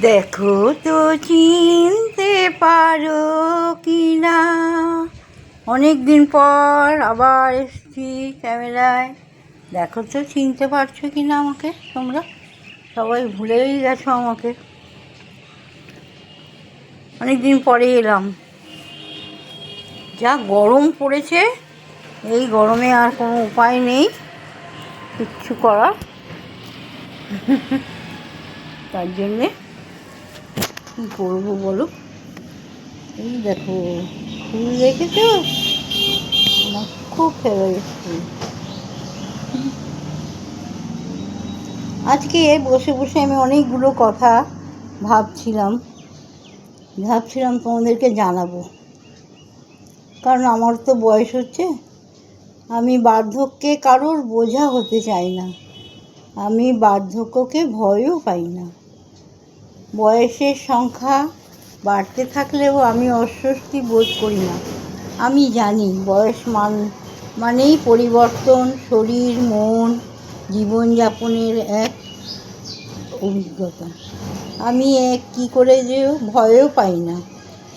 দেখো তো চিনতে পারো কি না, অনেক দিন পর আবার এসছি ক্যামেরায়। দেখো তো চিনতে পারছো কি না আমাকে তোমরা? সবাই ভুলেই গেছো আমাকে। অনেক দিন পরে এলাম। যা গরম পড়েছে, এই গরমে আর কোনো উপায় নেই কিচ্ছু করার। তার জন্যে কী করবো বলো? এই দেখো ফুল দেখেছো, আমার খুব ফেভারিট ফুল। আজকে বসে বসে আমি অনেকগুলো কথা ভাবছিলাম তোমাদেরকে জানাবো। কারণ আমার তো বয়স হচ্ছে, আমি বার্ধক্যে কারোর বোঝা হতে চাই না। আমি বার্ধক্যকে ভয়ও পাই না। বয়সের সংখ্যা বাড়তে থাকলেও আমি অস্বস্তি বোধ করি না। আমি জানি বয়স মানেই পরিবর্তন, শরীর, মন, জীবনযাপনের এক অভিজ্ঞতা। আমি কী করে যে ভয়ও পাই না।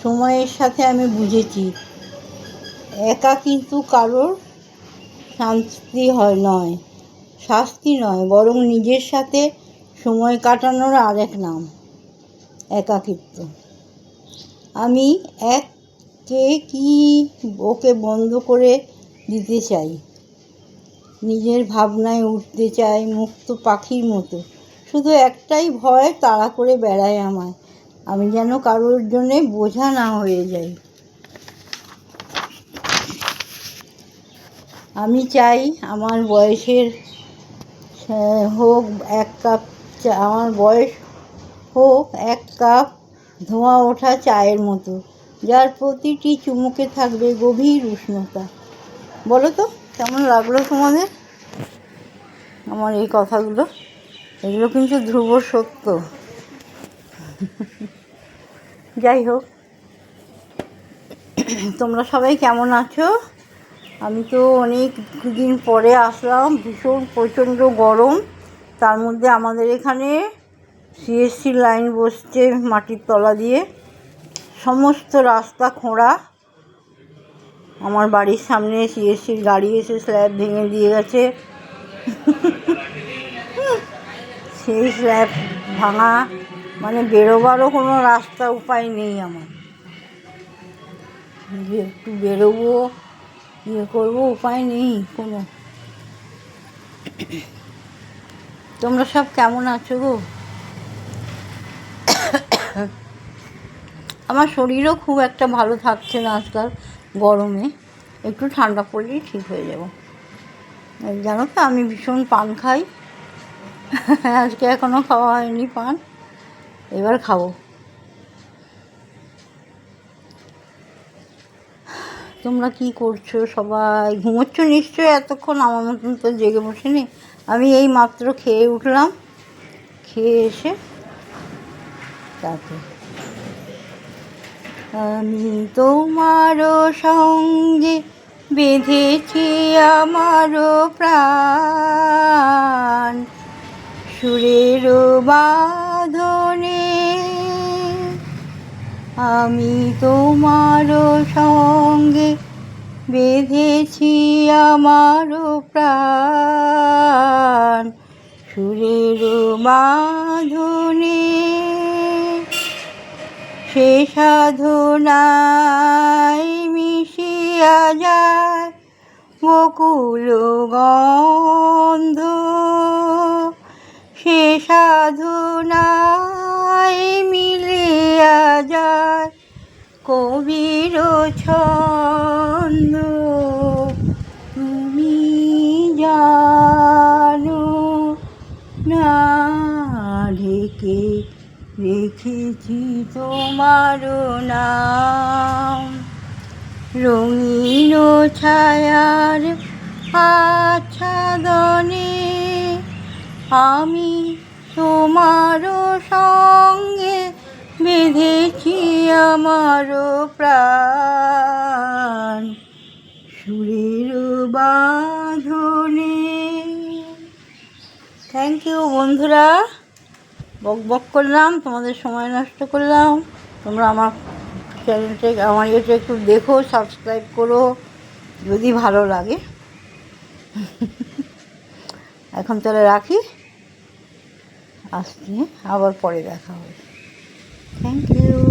সময়ের সাথে আমি বুঝেছি একা কিন্তু কারোর শাস্তি নয়, বরং নিজের সাথে সময় কাটানোর আরেক নাম একাকিত্ব। আমি ওকে বন্ধ করে দিতে চাই, নিজের ভাবনায় উঠতে চাই মুক্ত পাখির মতো। শুধু একটাই ভয় তাড়া করে বেড়ায় আমায়, আমি যেন কারোর জন্যে বোঝা না হয়ে যাই। আমি চাই আমার বয়সের হোক আমার বয়স হোক এক কাপ ধোঁয়া ওঠা চায়ের মতো, যার প্রতিটি চুমুকে থাকবে গভীর উষ্ণতা। বলো তো কেমন লাগলো তোমাদের আমার এই কথাগুলো? এগুলো কিন্তু ধ্রুব সত্য। যাই হোক, তোমরা সবাই কেমন আছো? আমি তো অনেক দিন পরে আসলাম, ভীষণ প্রচণ্ড গরম। তার মধ্যে আমাদের এখানে সিএসসি লাইন বসছে মাটির তলা দিয়ে, সমস্ত রাস্তা খোঁড়া। আমার বাড়ির সামনে সিএসসির গাড়ি এসে স্ল্যাব ভেঙে দিয়ে গেছে। সেই স্ল্যাব ভাঙা মানে বেরোবারও কোনো রাস্তা উপায় নেই আমার, যে একটু বেরোবো করবো, উপায় নেই কোনো। তোমরা সব কেমন আছো গো? আমার শরীরও খুব একটা ভালো থাকছে না আজকাল গরমে, একটু ঠান্ডা পড়লেই ঠিক হয়ে যাব। জানো তো আমি ভীষণ পান খাই। আজকে এখনও খাওয়া হয়নি পান, এবার খাবো। তোমরা কি করছো? সবাই ঘুমোচ্ছ নিশ্চয়ই এতক্ষণ, আমার মতন তো জেগে বসেনি। আমি এই মাত্র খেয়ে উঠলাম, খেয়ে এসে তারপর আমি তোমারও সঙ্গে বেঁধেছি আমারও প্রাণ, সুরের বাঁধনে আমি তোমারও সঙ্গে বেঁধেছি আমারও প্রাণ, সুরের বাঁধনে সে সাধনায় মিশিয়া যায় বকুল গন্ধ, সে সাধনায় মিলিয়া যায় কবির ছন্দ। তুমি জানো না ঢেকে রেখেছি তোমার নাম, রঙিন ছায়ার আচ্ছাদনে আমি তোমার সঙ্গে বেঁধেছি আমার প্রাণ, সুরের বাঁধনে। থ্যাংক ইউ বন্ধুরা। বক বক করলাম, তোমাদের সময় নষ্ট করলাম। তোমরা আমার চ্যানেলটা, আমার ইয়েটা একটু দেখো, সাবস্ক্রাইব করো যদি ভালো লাগে। এখন তাহলে রাখি, আসছি, আবার পরে দেখা হবে। Thank you.